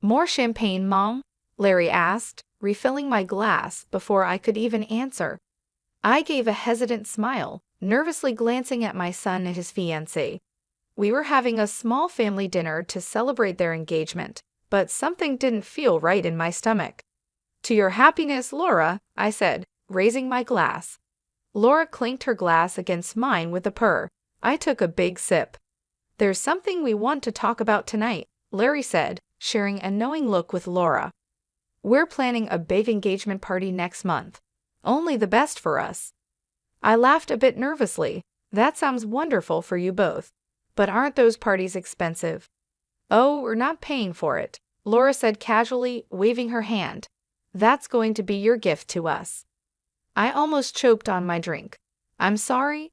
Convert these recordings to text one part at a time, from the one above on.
More champagne, Mom? Larry asked, refilling my glass before I could even answer. I gave a hesitant smile, nervously glancing at my son and his fiancée. We were having a small family dinner to celebrate their engagement, but something didn't feel right in my stomach. To your happiness, Laura, I said, raising my glass. Laura clinked her glass against mine with a purr. I took a big sip. There's something we want to talk about tonight, Larry said, sharing a knowing look with Laura. We're planning a big engagement party next month. Only the best for us. I laughed a bit nervously. That sounds wonderful for you both. But aren't those parties expensive? Oh, we're not paying for it, Laura said casually, waving her hand. That's going to be your gift to us. I almost choked on my drink. I'm sorry?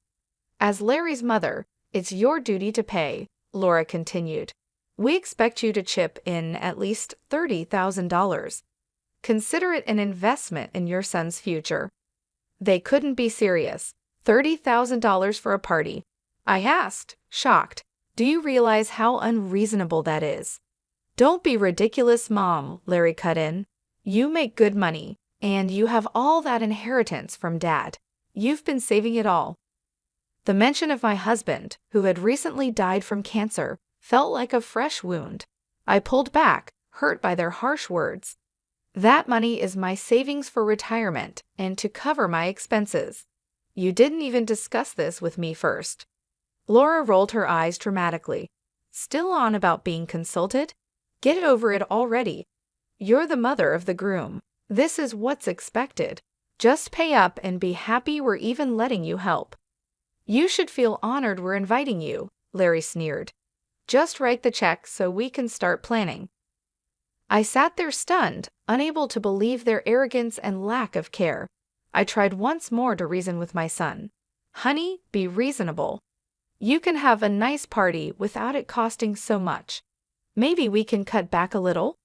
As Larry's mother, it's your duty to pay, Laura continued. We expect you to chip in at least $30,000. Consider it an investment in your son's future. They couldn't be serious. $30,000 for a party. I asked, shocked. Do you realize how unreasonable that is? Don't be ridiculous, Mom, Larry cut in. You make good money, and you have all that inheritance from Dad. You've been saving it all. The mention of my husband, who had recently died from cancer, felt like a fresh wound. I pulled back, hurt by their harsh words. That money is my savings for retirement and to cover my expenses. You didn't even discuss this with me first. Laura rolled her eyes dramatically. Still on about being consulted? Get over it already. You're the mother of the groom. This is what's expected. Just pay up and be happy we're even letting you help. You should feel honored we're inviting you, Larry sneered. Just write the check so we can start planning. I sat there stunned, unable to believe their arrogance and lack of care. I tried once more to reason with my son. Honey, be reasonable. You can have a nice party without it costing so much. Maybe we can cut back a little?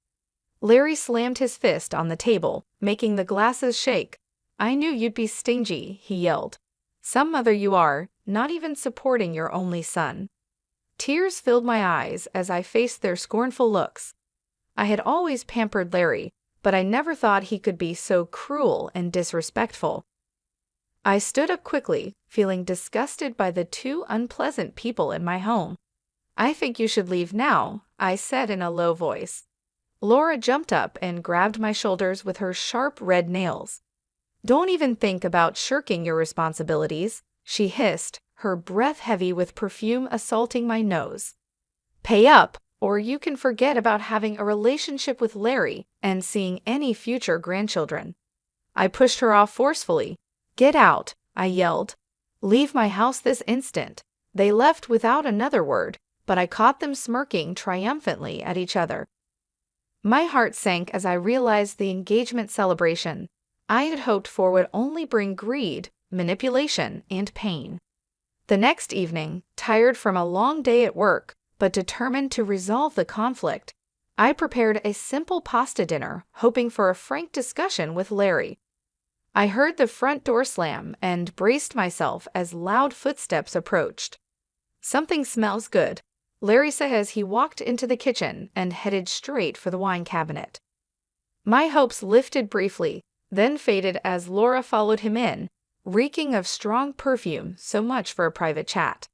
Larry slammed his fist on the table, making the glasses shake. I knew you'd be stingy, he yelled. Some mother you are, not even supporting your only son. Tears filled my eyes as I faced their scornful looks. I had always pampered Larry, but I never thought he could be so cruel and disrespectful. I stood up quickly, feeling disgusted by the two unpleasant people in my home. I think you should leave now, I said in a low voice. Laura jumped up and grabbed my shoulders with her sharp red nails. Don't even think about shirking your responsibilities, she hissed, her breath heavy with perfume assaulting my nose. Pay up, or you can forget about having a relationship with Larry and seeing any future grandchildren. I pushed her off forcefully. Get out, I yelled. Leave my house this instant. They left without another word, but I caught them smirking triumphantly at each other. My heart sank as I realized the engagement celebration I had hoped for would only bring greed, manipulation, and pain. The next evening, tired from a long day at work, but determined to resolve the conflict, I prepared a simple pasta dinner, hoping for a frank discussion with Larry. I heard the front door slam and braced myself as loud footsteps approached. Something smells good, Larry said as he walked into the kitchen and headed straight for the wine cabinet. My hopes lifted briefly, then faded as Laura followed him in, reeking of strong perfume. So much for a private chat.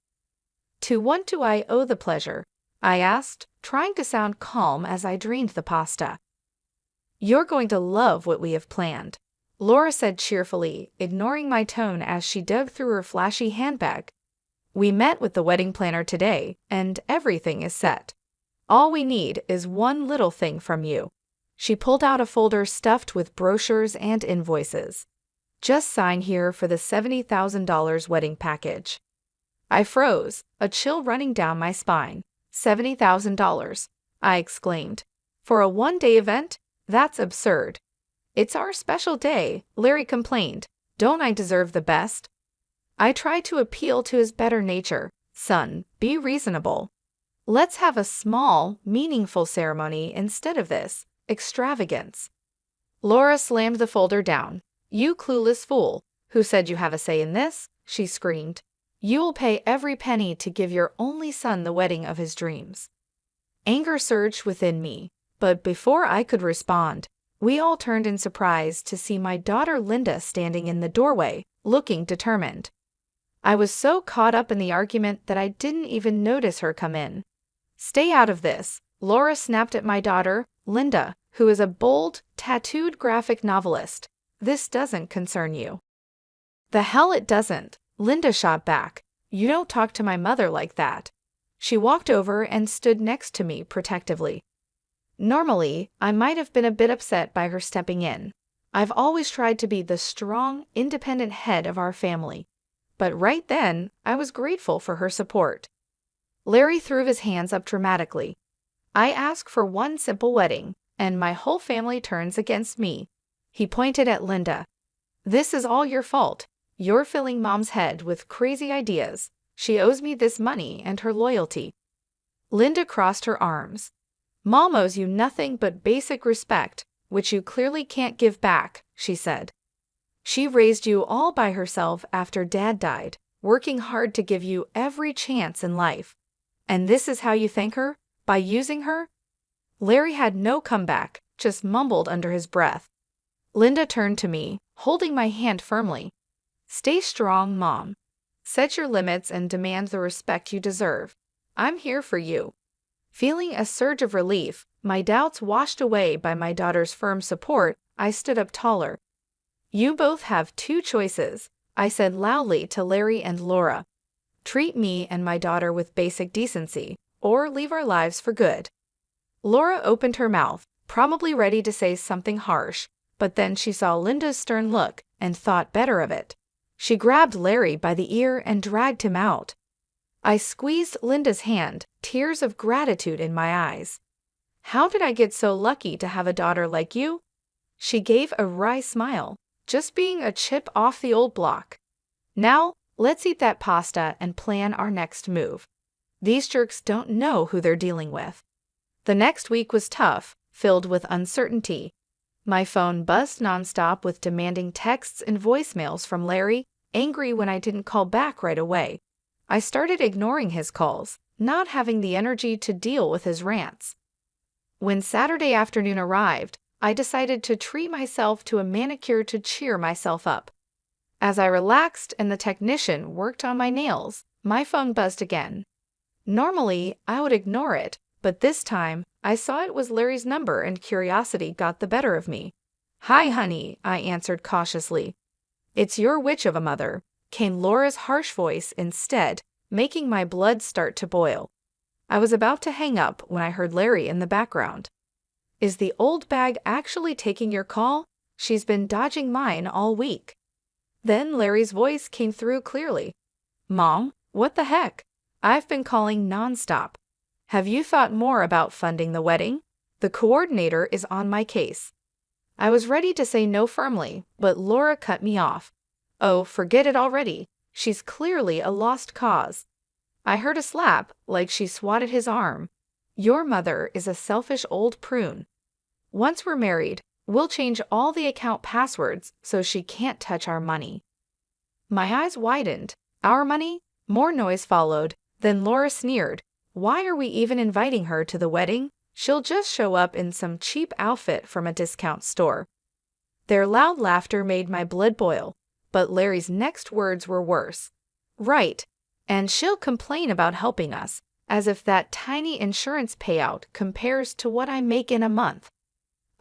To what do I owe the pleasure? I asked, trying to sound calm as I drained the pasta. You're going to love what we have planned, Laura said cheerfully, ignoring my tone as she dug through her flashy handbag. We met with the wedding planner today, and everything is set. All we need is one little thing from you. She pulled out a folder stuffed with brochures and invoices. Just sign here for the $70,000 wedding package. I froze, a chill running down my spine. $70,000, I exclaimed. For a one-day event? That's absurd. It's our special day, Larry complained. Don't I deserve the best? I tried to appeal to his better nature. Son, be reasonable. Let's have a small, meaningful ceremony instead of this extravagance. Laura slammed the folder down. You clueless fool. Who said you have a say in this? She screamed. You'll pay every penny to give your only son the wedding of his dreams. Anger surged within me. But before I could respond, we all turned in surprise to see my daughter Linda standing in the doorway, looking determined. I was so caught up in the argument that I didn't even notice her come in. "Stay out of this," Laura snapped at my daughter, Linda, who is a bold, tattooed graphic novelist. "This doesn't concern you." "The hell it doesn't," Linda shot back. "You don't talk to my mother like that." She walked over and stood next to me protectively. Normally, I might have been a bit upset by her stepping in. I've always tried to be the strong, independent head of our family. But right then, I was grateful for her support. Larry threw his hands up dramatically. "I ask for one simple wedding, and my whole family turns against me." He pointed at Linda. "This is all your fault. You're filling Mom's head with crazy ideas. She owes me this money and her loyalty." Linda crossed her arms. "Mom owes you nothing but basic respect, which you clearly can't give back," she said. "She raised you all by herself after Dad died, working hard to give you every chance in life. And this is how you thank her? By using her?" Larry had no comeback, just mumbled under his breath. Linda turned to me, holding my hand firmly. "Stay strong, Mom. Set your limits and demand the respect you deserve. I'm here for you." Feeling a surge of relief, my doubts washed away by my daughter's firm support, I stood up taller. "You both have two choices," I said loudly to Larry and Laura. "Treat me and my daughter with basic decency, or leave our lives for good." Laura opened her mouth, probably ready to say something harsh, but then she saw Linda's stern look and thought better of it. She grabbed Larry by the ear and dragged him out. I squeezed Linda's hand, tears of gratitude in my eyes. "How did I get so lucky to have a daughter like you?" She gave a wry smile, "Just being a chip off the old block. Now, let's eat that pasta and plan our next move. These jerks don't know who they're dealing with." The next week was tough, filled with uncertainty. My phone buzzed nonstop with demanding texts and voicemails from Larry, angry when I didn't call back right away. I started ignoring his calls, not having the energy to deal with his rants. When Saturday afternoon arrived, I decided to treat myself to a manicure to cheer myself up. As I relaxed and the technician worked on my nails, my phone buzzed again. Normally, I would ignore it, but this time, I saw it was Larry's number and curiosity got the better of me. "Hi, honey," I answered cautiously. "It's your witch of a mother," came Laura's harsh voice instead, making my blood start to boil. I was about to hang up when I heard Larry in the background. "Is the old bag actually taking your call? She's been dodging mine all week." Then Larry's voice came through clearly. "Mom, what the heck? I've been calling nonstop. Have you thought more about funding the wedding? The coordinator is on my case." I was ready to say no firmly, but Laura cut me off. "Oh, forget it already. She's clearly a lost cause." I heard a slap, like she swatted his arm. "Your mother is a selfish old prune. Once we're married, we'll change all the account passwords so she can't touch our money." My eyes widened. "Our money?" More noise followed. Then Laura sneered. "Why are we even inviting her to the wedding? She'll just show up in some cheap outfit from a discount store." Their loud laughter made my blood boil, but Larry's next words were worse. "Right. And she'll complain about helping us, as if that tiny insurance payout compares to what I make in a month."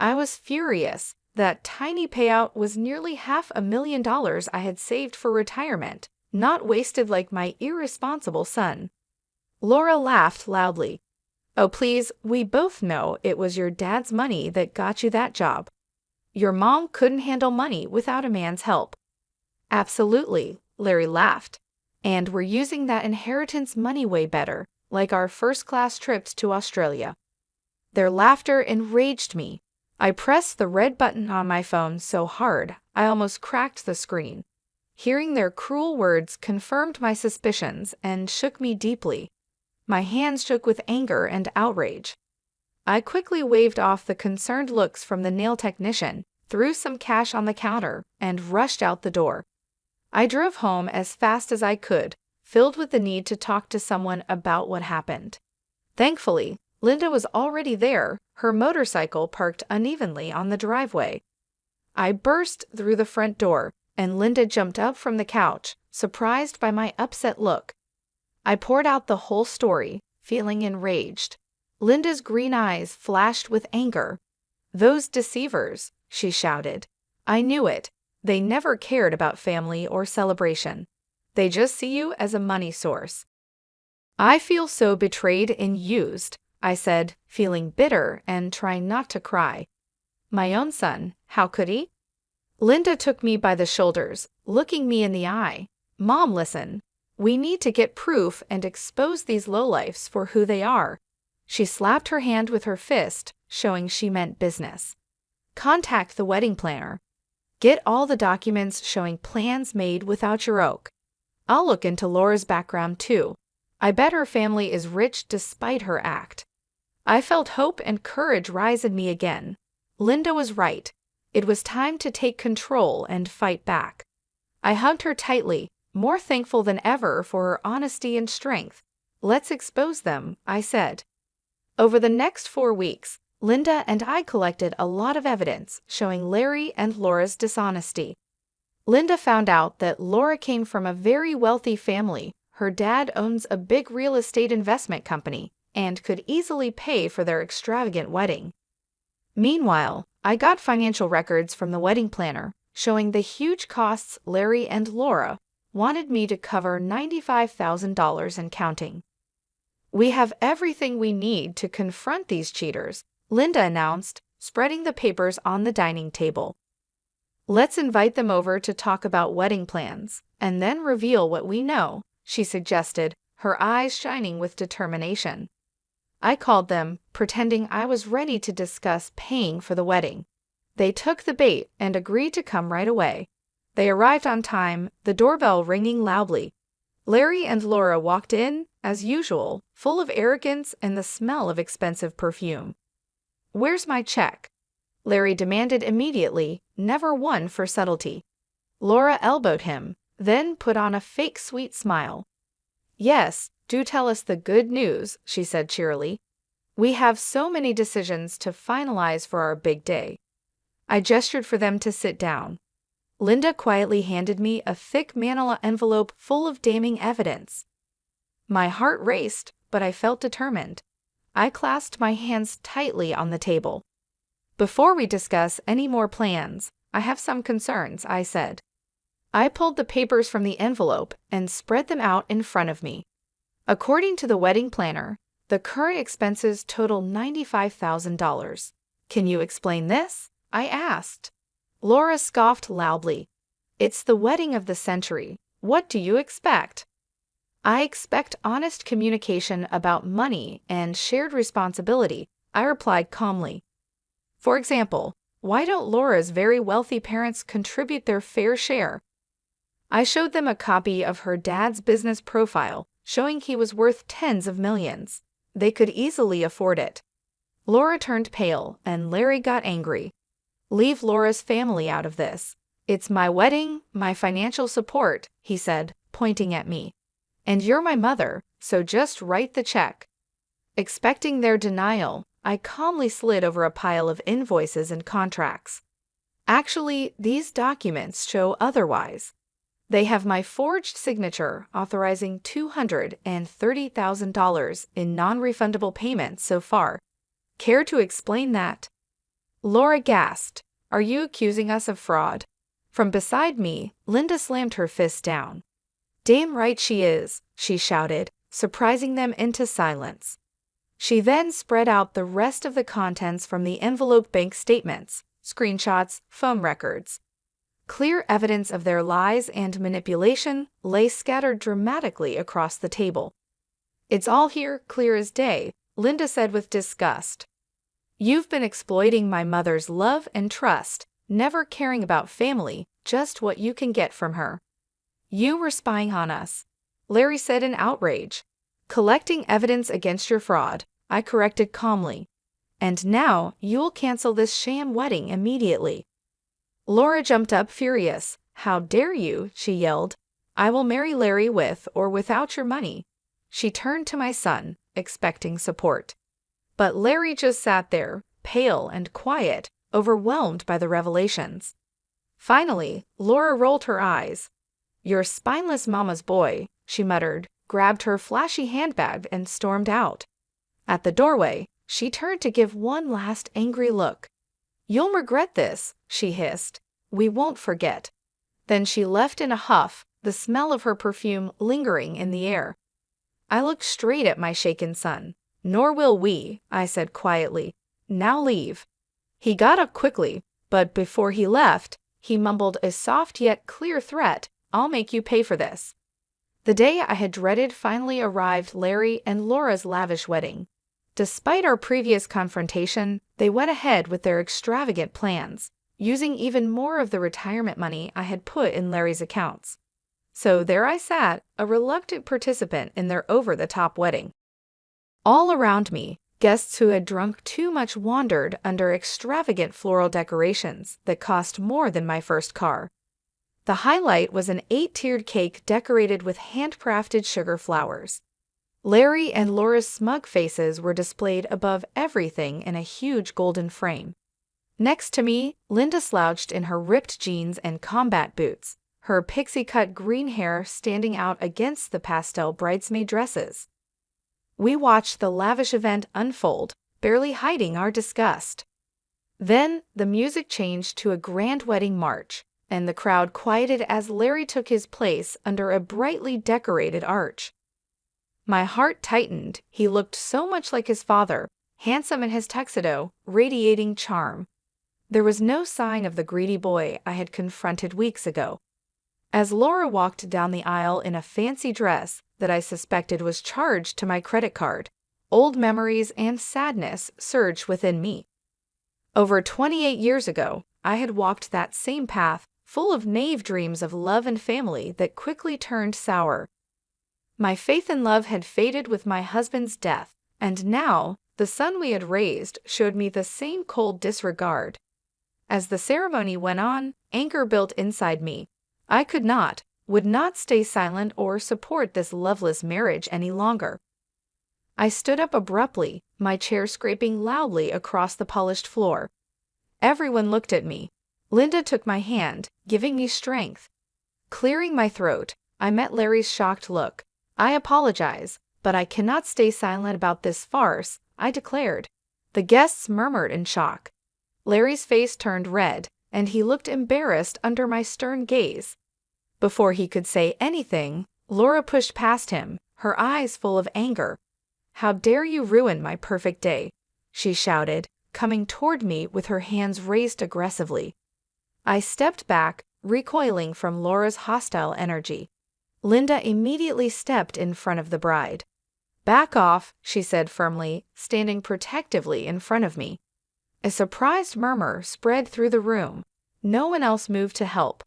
I was furious. That tiny payout was nearly $500,000 I had saved for retirement, not wasted like my irresponsible son. Laura laughed loudly. "Oh, please, we both know it was your dad's money that got you that job. Your mom couldn't handle money without a man's help." "Absolutely," Larry laughed. "And we're using that inheritance money way better, like our first-class trips to Australia." Their laughter enraged me. I pressed the red button on my phone so hard I almost cracked the screen. Hearing their cruel words confirmed my suspicions and shook me deeply. My hands shook with anger and outrage. I quickly waved off the concerned looks from the nail technician, threw some cash on the counter, and rushed out the door. I drove home as fast as I could, filled with the need to talk to someone about what happened. Thankfully, Linda was already there, her motorcycle parked unevenly on the driveway. I burst through the front door, and Linda jumped up from the couch, surprised by my upset look. I poured out the whole story, feeling enraged. Linda's green eyes flashed with anger. "Those deceivers," she shouted. "I knew it. They never cared about family or celebration. They just see you as a money source." "I feel so betrayed and used," I said, feeling bitter and trying not to cry. "My own son, how could he?" Linda took me by the shoulders, looking me in the eye. "Mom, listen. We need to get proof and expose these lowlifes for who they are." She slapped her hand with her fist, showing she meant business. "Contact the wedding planner. Get all the documents showing plans made without your oak. I'll look into Laura's background too. I bet her family is rich despite her act." I felt hope and courage rise in me again. Linda was right. It was time to take control and fight back. I hugged her tightly, more thankful than ever for her honesty and strength. "Let's expose them," I said. Over the next 4 weeks, Linda and I collected a lot of evidence showing Larry and Laura's dishonesty. Linda found out that Laura came from a very wealthy family. Her dad owns a big real estate investment company and could easily pay for their extravagant wedding. Meanwhile, I got financial records from the wedding planner showing the huge costs Larry and Laura wanted me to cover $95,000 and counting. "We have everything we need to confront these cheaters," Linda announced, spreading the papers on the dining table. "Let's invite them over to talk about wedding plans, and then reveal what we know," she suggested, her eyes shining with determination. I called them, pretending I was ready to discuss paying for the wedding. They took the bait and agreed to come right away. They arrived on time, the doorbell ringing loudly. Larry and Laura walked in, as usual, full of arrogance and the smell of expensive perfume. "Where's my check?" Larry demanded immediately, never one for subtlety. Laura elbowed him, then put on a fake sweet smile. "Yes, do tell us the good news," she said cheerily. "We have so many decisions to finalize for our big day." I gestured for them to sit down. Linda quietly handed me a thick manila envelope full of damning evidence. My heart raced, but I felt determined. I clasped my hands tightly on the table. "Before we discuss any more plans, I have some concerns," I said. I pulled the papers from the envelope and spread them out in front of me. According to the wedding planner, the current expenses total $95,000. "Can you explain this?" I asked. Laura scoffed loudly. "It's the wedding of the century. What do you expect?" "I expect honest communication about money and shared responsibility," I replied calmly. "For example, why don't Laura's very wealthy parents contribute their fair share?" I showed them a copy of her dad's business profile, showing he was worth tens of millions. They could easily afford it. Laura turned pale, and Larry got angry. "Leave Laura's family out of this. It's my wedding, my financial support," he said, pointing at me. "And you're my mother, so just write the check." Expecting their denial, I calmly slid over a pile of invoices and contracts. "Actually, these documents show otherwise. They have my forged signature authorizing $230,000 in non-refundable payments so far. Care to explain that?" Laura gasped. "Are you accusing us of fraud?" From beside me, Linda slammed her fist down. "Damn right she is," she shouted, surprising them into silence. She then spread out the rest of the contents from the envelope: bank statements, screenshots, phone records. Clear evidence of their lies and manipulation lay scattered dramatically across the table. "It's all here, clear as day," Linda said with disgust. "You've been exploiting my mother's love and trust, never caring about family, just what you can get from her." "You were spying on us," Larry said in outrage. "Collecting evidence against your fraud," I corrected calmly. "And now you'll cancel this sham wedding immediately." Laura jumped up furious. "How dare you?" she yelled. "I will marry Larry with or without your money." She turned to my son, expecting support. But Larry just sat there, pale and quiet, overwhelmed by the revelations. Finally, Laura rolled her eyes. "Your spineless mama's boy," she muttered, grabbed her flashy handbag and stormed out. At the doorway, she turned to give one last angry look. "You'll regret this," she hissed. "We won't forget." Then she left in a huff, the smell of her perfume lingering in the air. I looked straight at my shaken son. "Nor will we," I said quietly. "Now leave." He got up quickly, but before he left, he mumbled a soft yet clear threat: "I'll make you pay for this." The day I had dreaded finally arrived: Larry and Laura's lavish wedding. Despite our previous confrontation, they went ahead with their extravagant plans, using even more of the retirement money I had put in Larry's accounts. So there I sat, a reluctant participant in their over-the-top wedding. All around me, guests who had drunk too much wandered under extravagant floral decorations that cost more than my first car. The highlight was an 8-tiered cake decorated with handcrafted sugar flowers. Larry and Laura's smug faces were displayed above everything in a huge golden frame. Next to me, Linda slouched in her ripped jeans and combat boots, her pixie-cut green hair standing out against the pastel bridesmaid dresses. We watched the lavish event unfold, barely hiding our disgust. Then, the music changed to a grand wedding march, and the crowd quieted as Larry took his place under a brightly decorated arch. My heart tightened. He looked so much like his father, handsome in his tuxedo, radiating charm. There was no sign of the greedy boy I had confronted weeks ago. As Laura walked down the aisle in a fancy dress that I suspected was charged to my credit card, old memories and sadness surged within me. Over 28 years ago, I had walked that same path, full of naive dreams of love and family that quickly turned sour. My faith in love had faded with my husband's death, and now the son we had raised showed me the same cold disregard. As the ceremony went on, anger built inside me. I would not stay silent or support this loveless marriage any longer. I stood up abruptly, my chair scraping loudly across the polished floor. Everyone looked at me. Linda took my hand, giving me strength. Clearing my throat, I met Larry's shocked look. "I apologize, but I cannot stay silent about this farce," I declared. The guests murmured in shock. Larry's face turned red, and he looked embarrassed under my stern gaze. Before he could say anything, Laura pushed past him, her eyes full of anger. "How dare you ruin my perfect day?" she shouted, coming toward me with her hands raised aggressively. I stepped back, recoiling from Laura's hostile energy. Linda immediately stepped in front of the bride. "Back off," she said firmly, standing protectively in front of me. A surprised murmur spread through the room. No one else moved to help.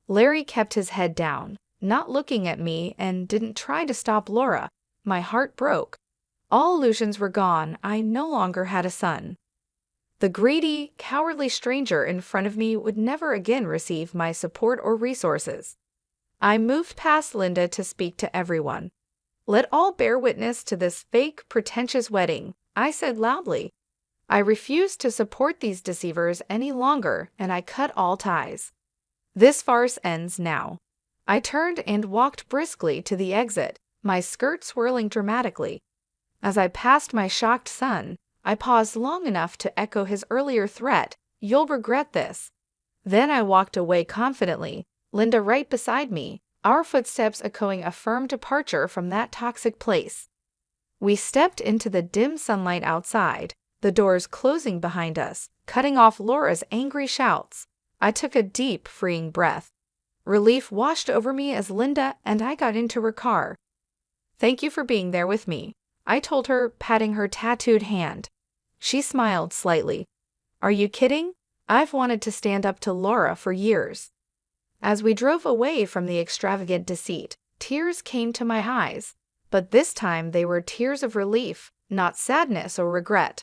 Larry kept his head down, not looking at me, and didn't try to stop Laura. My heart broke. All illusions were gone. I no longer had a son. The greedy, cowardly stranger in front of me would never again receive my support or resources. I moved past Linda to speak to everyone. "Let all bear witness to this fake, pretentious wedding," I said loudly. I refused to support these deceivers any longer, and I cut all ties. This farce ends now. I turned and walked briskly to the exit, my skirt swirling dramatically. As I passed my shocked son, I paused long enough to echo his earlier threat: "You'll regret this." Then I walked away confidently, Linda right beside me, our footsteps echoing a firm departure from that toxic place. We stepped into the dim sunlight outside, the doors closing behind us, cutting off Laura's angry shouts. I took a deep, freeing breath. Relief washed over me as Linda and I got into her car. "Thank you for being there with me," I told her, patting her tattooed hand. She smiled slightly. "Are you kidding? I've wanted to stand up to Laura for years." As we drove away from the extravagant deceit, tears came to my eyes, but this time they were tears of relief, not sadness or regret.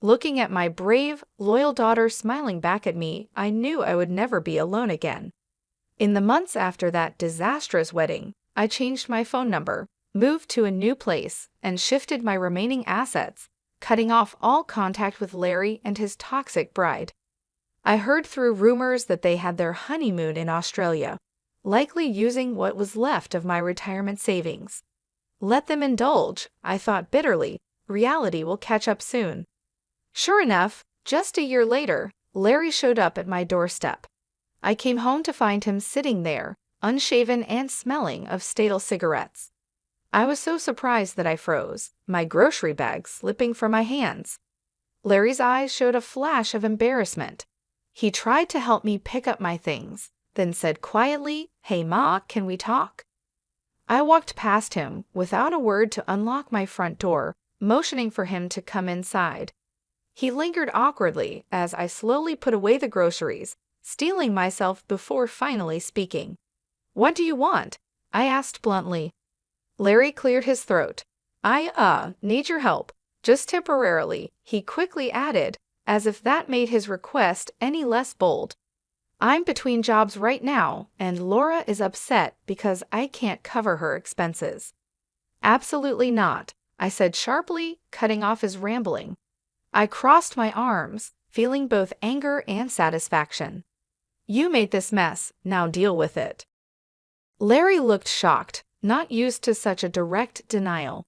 Looking at my brave, loyal daughter smiling back at me, I knew I would never be alone again. In the months after that disastrous wedding, I changed my phone number, moved to a new place, and shifted my remaining assets, cutting off all contact with Larry and his toxic bride. I heard through rumors that they had their honeymoon in Australia, likely using what was left of my retirement savings. Let them indulge, I thought bitterly. Reality will catch up soon. Sure enough, just a year later, Larry showed up at my doorstep. I came home to find him sitting there, unshaven and smelling of stale cigarettes. I was so surprised that I froze, my grocery bag slipping from my hands. Larry's eyes showed a flash of embarrassment. He tried to help me pick up my things, then said quietly, "Hey Ma, can we talk?" I walked past him without a word to unlock my front door, motioning for him to come inside. He lingered awkwardly as I slowly put away the groceries, steeling myself before finally speaking. "What do you want?" I asked bluntly. Larry cleared his throat. "I need your help, just temporarily," he quickly added, as if that made his request any less bold. "I'm between jobs right now, and Laura is upset because I can't cover her expenses." "Absolutely not," I said sharply, cutting off his rambling. I crossed my arms, feeling both anger and satisfaction. "You made this mess, now deal with it." Larry looked shocked, not used to such a direct denial.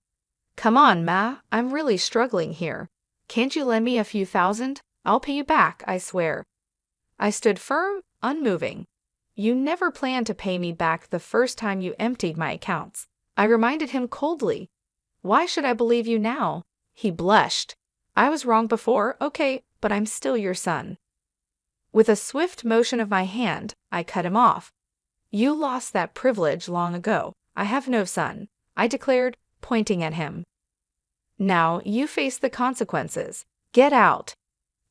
"Come on, Ma, I'm really struggling here. Can't you lend me a few thousand? I'll pay you back, I swear." I stood firm, unmoving. "You never planned to pay me back the first time you emptied my accounts," I reminded him coldly. "Why should I believe you now?" He blushed. "I was wrong before, okay, but I'm still your son." With a swift motion of my hand, I cut him off. "You lost that privilege long ago. I have no son," I declared, pointing at him. "Now you face the consequences. Get out."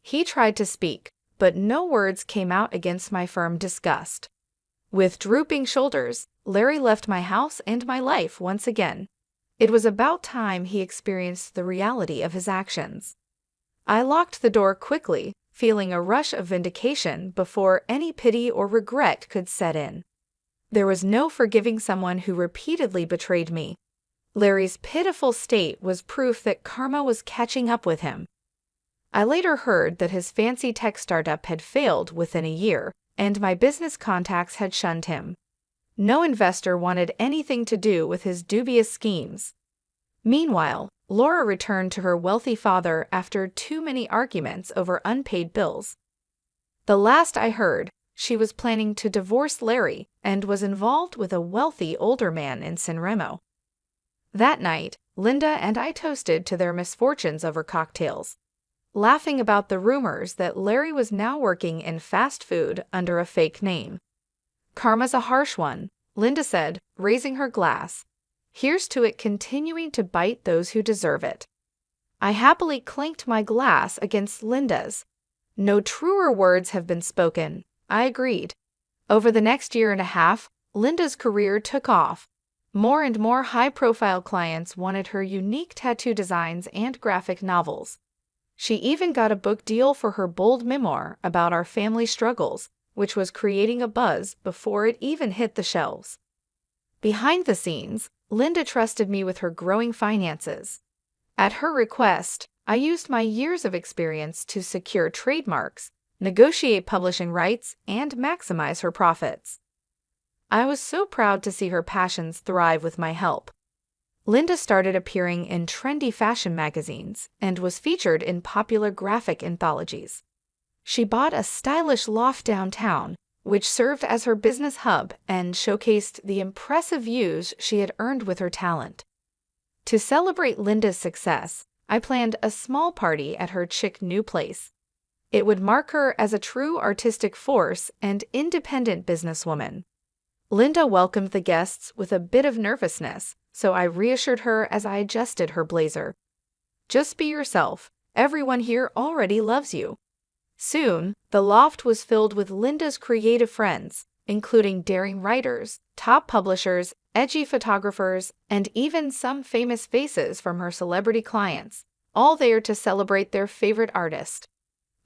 He tried to speak, but no words came out against my firm disgust. With drooping shoulders, Larry left my house and my life once again. It was about time he experienced the reality of his actions. I locked the door quickly, feeling a rush of vindication before any pity or regret could set in. There was no forgiving someone who repeatedly betrayed me. Larry's pitiful state was proof that karma was catching up with him. I later heard that his fancy tech startup had failed within a year, and my business contacts had shunned him. No investor wanted anything to do with his dubious schemes. Meanwhile, Laura returned to her wealthy father after too many arguments over unpaid bills. The last I heard, she was planning to divorce Larry and was involved with a wealthy older man in San Remo. That night, Linda and I toasted to their misfortunes over cocktails, laughing about the rumors that Larry was now working in fast food under a fake name. "Karma's a harsh one," Linda said, raising her glass. "Here's to it continuing to bite those who deserve it." I happily clinked my glass against Linda's. "No truer words have been spoken," I agreed. Over the next year and a half, Linda's career took off. More and more high-profile clients wanted her unique tattoo designs and graphic novels. She even got a book deal for her bold memoir about our family struggles, which was creating a buzz before it even hit the shelves. Behind the scenes, Linda trusted me with her growing finances. At her request, I used my years of experience to secure trademarks, negotiate publishing rights, and maximize her profits. I was so proud to see her passions thrive with my help. Linda started appearing in trendy fashion magazines and was featured in popular graphic anthologies. She bought a stylish loft downtown, which served as her business hub and showcased the impressive views she had earned with her talent. To celebrate Linda's success, I planned a small party at her chic new place. It would mark her as a true artistic force and independent businesswoman. Linda welcomed the guests with a bit of nervousness, so I reassured her as I adjusted her blazer. "Just be yourself. Everyone here already loves you." Soon, the loft was filled with Linda's creative friends, including daring writers, top publishers, edgy photographers, and even some famous faces from her celebrity clients, all there to celebrate their favorite artist.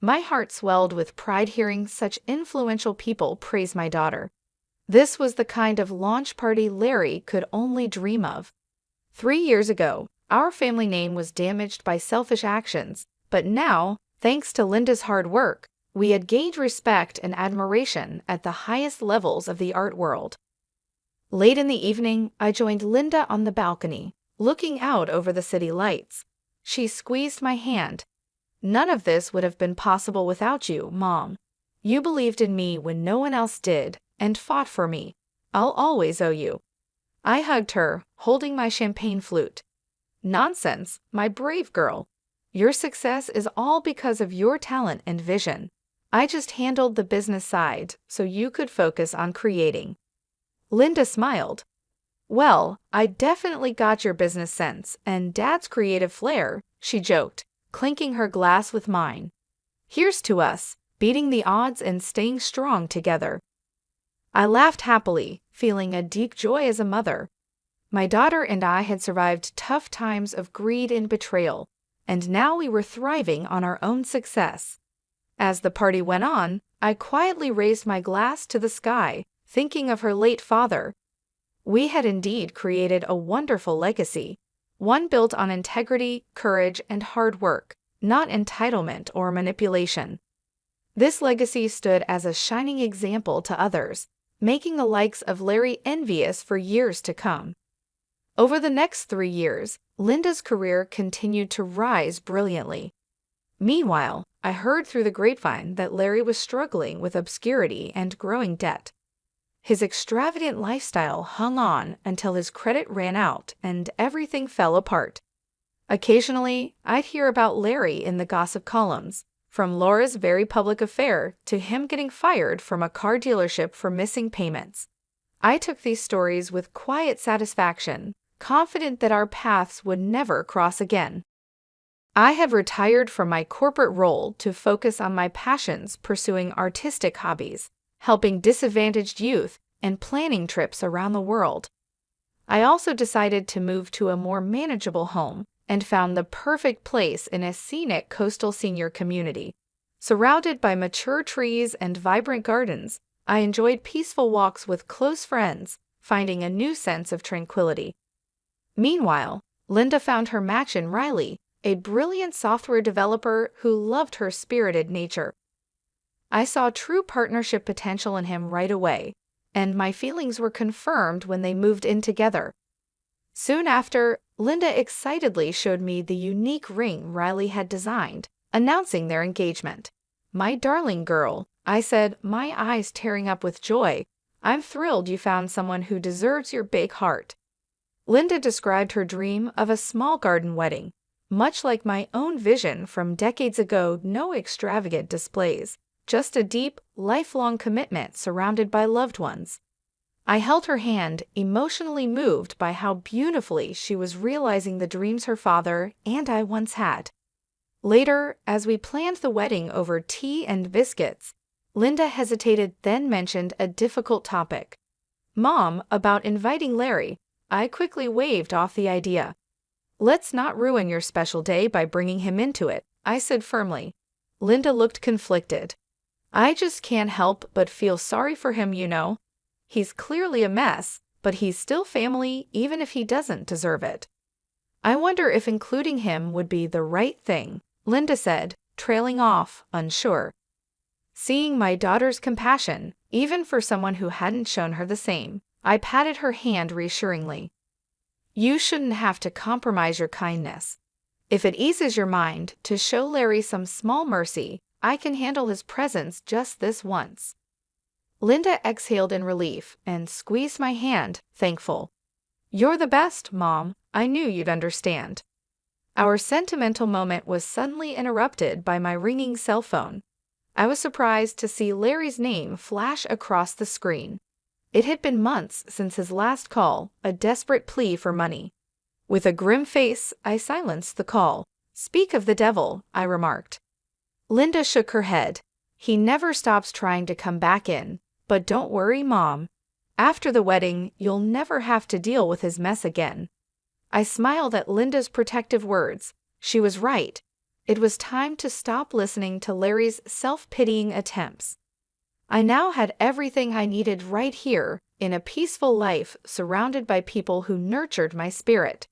My heart swelled with pride hearing such influential people praise my daughter. This was the kind of launch party Larry could only dream of. 3 years ago, Our family name was damaged by selfish actions, but now, thanks to Linda's hard work, we had gained respect and admiration at the highest levels of the art world. Late in the evening, I joined Linda on the balcony, looking out over the city lights. She squeezed my hand. "None of this would have been possible without you, Mom. You believed in me when no one else did, and fought for me. I'll always owe you." I hugged her, holding my champagne flute. "Nonsense, my brave girl. Your success is all because of your talent and vision. I just handled the business side so you could focus on creating." Linda smiled. "Well, I definitely got your business sense and Dad's creative flair," she joked, clinking her glass with mine. "Here's to us, beating the odds and staying strong together." I laughed happily, feeling a deep joy as a mother. My daughter and I had survived tough times of greed and betrayal, and now we were thriving on our own success. As the party went on, I quietly raised my glass to the sky, thinking of her late father. We had indeed created a wonderful legacy, one built on integrity, courage, and hard work, not entitlement or manipulation. This legacy stood as a shining example to others, making the likes of Larry envious for years to come. Over the next 3 years, Linda's career continued to rise brilliantly. Meanwhile, I heard through the grapevine that Larry was struggling with obscurity and growing debt. His extravagant lifestyle hung on until his credit ran out and everything fell apart. Occasionally, I'd hear about Larry in the gossip columns, from Laura's very public affair to him getting fired from a car dealership for missing payments. I took these stories with quiet satisfaction, confident that our paths would never cross again. I had retired from my corporate role to focus on my passions, pursuing artistic hobbies, helping disadvantaged youth, and planning trips around the world. I also decided to move to a more manageable home and found the perfect place in a scenic coastal senior community. Surrounded by mature trees and vibrant gardens, I enjoyed peaceful walks with close friends, finding a new sense of tranquility. Meanwhile, Linda found her match in Riley, a brilliant software developer who loved her spirited nature. I saw true partnership potential in him right away, and my feelings were confirmed when they moved in together. Soon after, Linda excitedly showed me the unique ring Riley had designed, announcing their engagement. "My darling girl," I said, my eyes tearing up with joy, "I'm thrilled you found someone who deserves your big heart." Linda described her dream of a small garden wedding, much like my own vision from decades ago. No extravagant displays, just a deep, lifelong commitment surrounded by loved ones. I held her hand, emotionally moved by how beautifully she was realizing the dreams her father and I once had. Later, as we planned the wedding over tea and biscuits, Linda hesitated, then mentioned a difficult topic. "Mom, about inviting Larry." I quickly waved off the idea. "Let's not ruin your special day by bringing him into it," I said firmly. Linda looked conflicted. "I just can't help but feel sorry for him, you know. He's clearly a mess, but he's still family even if he doesn't deserve it." "I wonder if including him would be the right thing," Linda said, trailing off, unsure. Seeing my daughter's compassion, even for someone who hadn't shown her the same, I patted her hand reassuringly. "You shouldn't have to compromise your kindness. If it eases your mind to show Larry some small mercy, I can handle his presence just this once." Linda exhaled in relief and squeezed my hand, thankful. "You're the best, Mom. I knew you'd understand." Our sentimental moment was suddenly interrupted by my ringing cell phone. I was surprised to see Larry's name flash across the screen. It had been months since his last call, a desperate plea for money. With a grim face, I silenced the call. "Speak of the devil," I remarked. Linda shook her head. "He never stops trying to come back in, but don't worry, Mom. After the wedding, you'll never have to deal with his mess again." I smiled at Linda's protective words. She was right. It was time to stop listening to Larry's self-pitying attempts. I now had everything I needed right here, in a peaceful life surrounded by people who nurtured my spirit.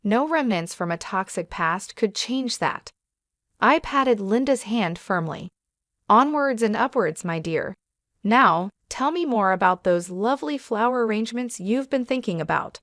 No remnants from a toxic past could change that. I patted Linda's hand firmly. Onwards and upwards, my dear. Now, tell me more about those lovely flower arrangements you've been thinking about.